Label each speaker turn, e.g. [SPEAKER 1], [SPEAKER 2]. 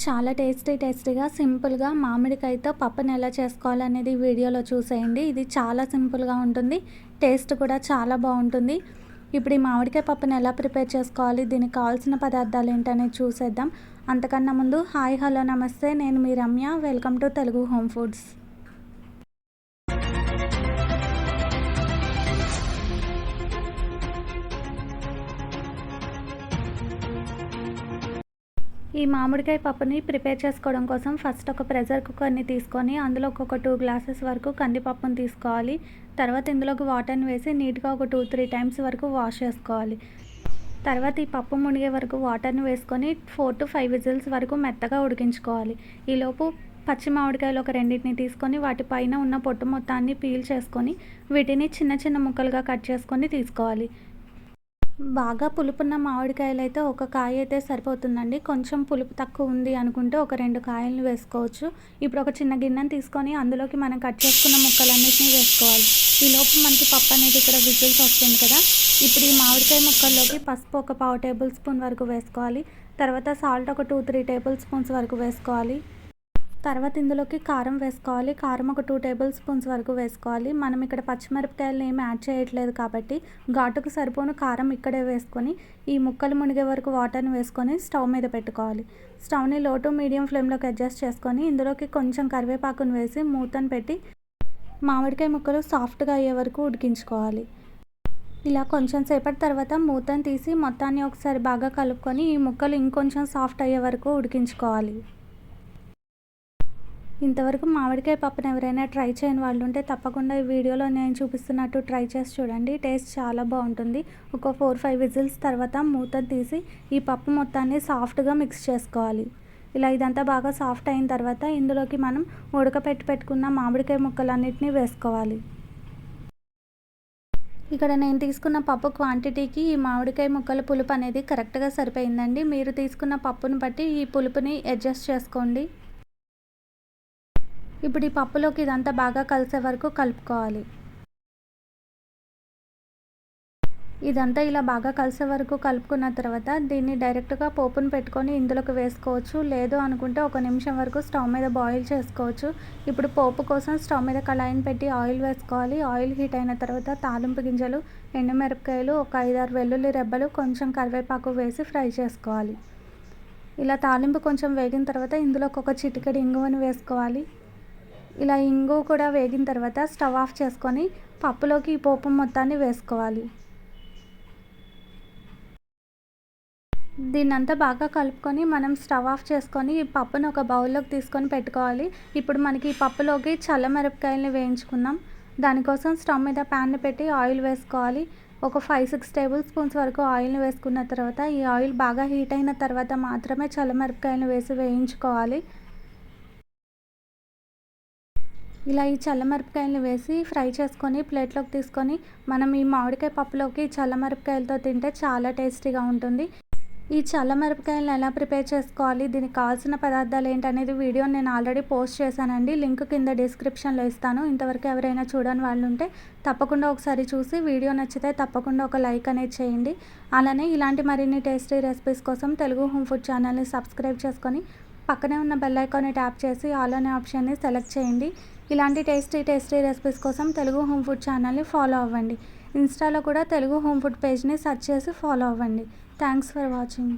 [SPEAKER 1] చాలా టేస్టీగా సింపుల్గా మామిడికాయతో పప్పుని ఎలా చేసుకోవాలనేది ఈ వీడియోలో చూసేయండి. ఇది చాలా సింపుల్గా ఉంటుంది. టేస్ట్ కూడా చాలా బాగుంటుంది. ఇప్పుడు ఈ మామిడికాయ పప్పుని ఎలా ప్రిపేర్ చేసుకోవాలి, దీనికి కావాల్సిన పదార్థాలు ఏంటనేది చూసేద్దాం. అంతకన్నా ముందు హాయ్ హలో నమస్తే, నేను మీ Ramya. Welcome to Telugu home foods. ఈ మామిడికాయ పప్పుని ప్రిపేర్ చేసుకోవడం కోసం ఫస్ట్ ఒక ప్రెషర్ కుక్కర్ని తీసుకొని అందులో ఒక 2 గ్లాసెస్ వరకు కందిపప్పును తీసుకోవాలి. తర్వాత ఇందులోకి వాటర్ని వేసి నీట్గా ఒక 2-3 టైమ్స్ వరకు వాష్ చేసుకోవాలి. తర్వాత ఈ పప్పు మునిగే వరకు వాటర్ని వేసుకొని 4-5 విజిల్స్ వరకు మెత్తగా ఉడికించుకోవాలి. ఈలోపు పచ్చి మామిడికాయలు ఒక రెండింటిని తీసుకొని వాటిపైన ఉన్న పొట్టు మొత్తాన్ని పీల్ చేసుకొని వీటిని చిన్న చిన్న ముక్కలుగా కట్ చేసుకొని తీసుకోవాలి. బాగా పులుపున్న మామిడికాయలు అయితే ఒక కాయ అయితే సరిపోతుందండి. కొంచెం పులుపు తక్కువ ఉంది అనుకుంటే ఒక 2 కాయలను వేసుకోవచ్చు. ఇప్పుడు ఒక చిన్న గిన్నెని తీసుకొని అందులోకి మనం కట్ చేసుకున్న ముక్కలన్నిటిని వేసుకోవాలి. ఈలోపు మనకి పప్పు అనేది ఇక్కడ విజిల్స్ వస్తుంది కదా. ఇప్పుడు ఈ మామిడికాయ ముక్కల్లోకి పసుపు ఒక 1/2 టేబుల్ స్పూన్ వరకు వేసుకోవాలి. తర్వాత సాల్ట్ ఒక 2-3 టేబుల్ స్పూన్స్ వరకు వేసుకోవాలి. తర్వాత ఇందులోకి కారం వేసుకోవాలి. కారం ఒక 2 టేబుల్ స్పూన్స్ వరకు వేసుకోవాలి. మనం ఇక్కడ పచ్చిమిరపకాయలు ఏమి యాడ్ చేయట్లేదు కాబట్టి ఘాటుకు సరిపోను కారం ఇక్కడే వేసుకొని ఈ ముక్కలు మునిగే వరకు వాటర్ని వేసుకొని స్టవ్ మీద పెట్టుకోవాలి. స్టవ్ని లో టు మీడియం ఫ్లేమ్లోకి అడ్జస్ట్ చేసుకొని ఇందులోకి కొంచెం కరివేపాకును వేసి మూతను పెట్టి మామిడికాయ ముక్కలు సాఫ్ట్గా అయ్యే వరకు ఉడికించుకోవాలి. ఇలా కొంచెం సేపటి తర్వాత మూతను తీసి మొత్తాన్ని ఒకసారి బాగా కలుపుకొని ఈ ముక్కలు ఇంకొంచెం సాఫ్ట్ అయ్యే వరకు ఉడికించుకోవాలి. ఇంతవరకు మామిడికాయ పప్పుని ఎవరైనా ట్రై చేయని వాళ్ళు ఉంటే తప్పకుండా ఈ వీడియోలో నేను చూపిస్తున్నట్టు ట్రై చేసి చూడండి. టేస్ట్ చాలా బాగుంటుంది. ఒక 4-5 విజిల్స్ తర్వాత మూత తీసి ఈ పప్పు మొత్తాన్ని సాఫ్ట్గా మిక్స్ చేసుకోవాలి. ఇలా ఇదంతా బాగా సాఫ్ట్ అయిన తర్వాత ఇందులోకి మనం పెట్టుకున్న మామిడికాయ ముక్కలన్నిటిని వేసుకోవాలి. ఇక్కడ నేను తీసుకున్న పప్పు క్వాంటిటీకి ఈ మామిడికాయ ముక్కల పులుపు అనేది కరెక్ట్గా సరిపోయిందండి. మీరు తీసుకున్న పప్పుని బట్టి ఈ పులుపుని అడ్జస్ట్ చేసుకోండి. ఇప్పుడు ఈ పప్పులోకి ఇదంతా బాగా కలిసే వరకు కలుపుకోవాలి. ఇదంతా ఇలా బాగా కలిసే వరకు కలుపుకున్న తర్వాత దీన్ని డైరెక్ట్గా పోపును పెట్టుకొని ఇందులోకి వేసుకోవచ్చు. లేదు అనుకుంటే 1 నిమిషం వరకు స్టవ్ మీద బాయిల్ చేసుకోవచ్చు. ఇప్పుడు పోపు కోసం స్టవ్ మీద కళాయిని పెట్టి ఆయిల్ వేసుకోవాలి. ఆయిల్ హీట్ అయిన తర్వాత తాలింపు గింజలు, ఎండుమిరపకాయలు, ఒక 5-6 వెల్లుల్లి రెబ్బలు, కొంచెం కరివేపాకు వేసి ఫ్రై చేసుకోవాలి. ఇలా తాలింపు కొంచెం వేగిన తర్వాత ఇందులోకి ఒక చిటికెడు ఇంగువను వేసుకోవాలి. ఇలా ఇంగు కూడా వేగిన తర్వాత స్టవ్ ఆఫ్ చేసుకొని పప్పులోకి ఈ పోపు మొత్తాన్ని వేసుకోవాలి. దీన్నంతా బాగా కలుపుకొని మనం స్టవ్ ఆఫ్ చేసుకొని ఈ పప్పును ఒక బౌల్లోకి తీసుకొని పెట్టుకోవాలి. ఇప్పుడు మనకి ఈ పప్పులోకి చల్లమిరపకాయలని వేయించుకుందాం. దానికోసం స్టవ్ మీద ప్యాన్ని పెట్టి ఆయిల్ వేసుకోవాలి. ఒక 5-6 టేబుల్ స్పూన్స్ వరకు ఆయిల్ని వేసుకున్న తర్వాత ఈ ఆయిల్ బాగా హీట్ అయిన తర్వాత మాత్రమే చల్లమిరపకాయలను వేసి వేయించుకోవాలి. ఇలా ఈ చల్లమిరపకాయలను వేసి ఫ్రై చేసుకొని ప్లేట్లోకి తీసుకొని మనం ఈ మామిడికాయ పప్పులోకి చల్లమిరపకాయలతో తింటే చాలా టేస్టీగా ఉంటుంది. ఈ చల్లమిరపకాయలను ఎలా ప్రిపేర్ చేసుకోవాలి, దీనికి కావాల్సిన పదార్థాలు ఏంటనేది వీడియో నేను ఆల్రెడీ పోస్ట్ చేశానండి. లింక్ కింద డిస్క్రిప్షన్లో ఇస్తాను. ఇంతవరకు ఎవరైనా చూడని వాళ్ళు ఉంటే తప్పకుండా ఒకసారి చూసి వీడియో నచ్చితే తప్పకుండా ఒక లైక్ అనేది చేయండి. అలానే ఇలాంటి మరిన్ని టేస్టీ రెసిపీస్ కోసం తెలుగు హోమ్ ఫుడ్ ఛానల్ని సబ్స్క్రైబ్ చేసుకొని పక్కనే ఉన్న బెల్ ఐకాన్ని ట్యాప్ చేసి ఆల్ అనే ఆప్షన్ని సెలెక్ట్ చేయండి. ఇలాంటి టేస్టీ రెసిపీస్ కోసం తెలుగు హోమ్ ఫుడ్ ఛానల్ని ఫాలో అవ్వండి. ఇన్స్టాలో కూడా తెలుగు హోమ్ ఫుడ్ పేజ్ని సెర్చ్ చేసి ఫాలో అవ్వండి. Thanks for watching.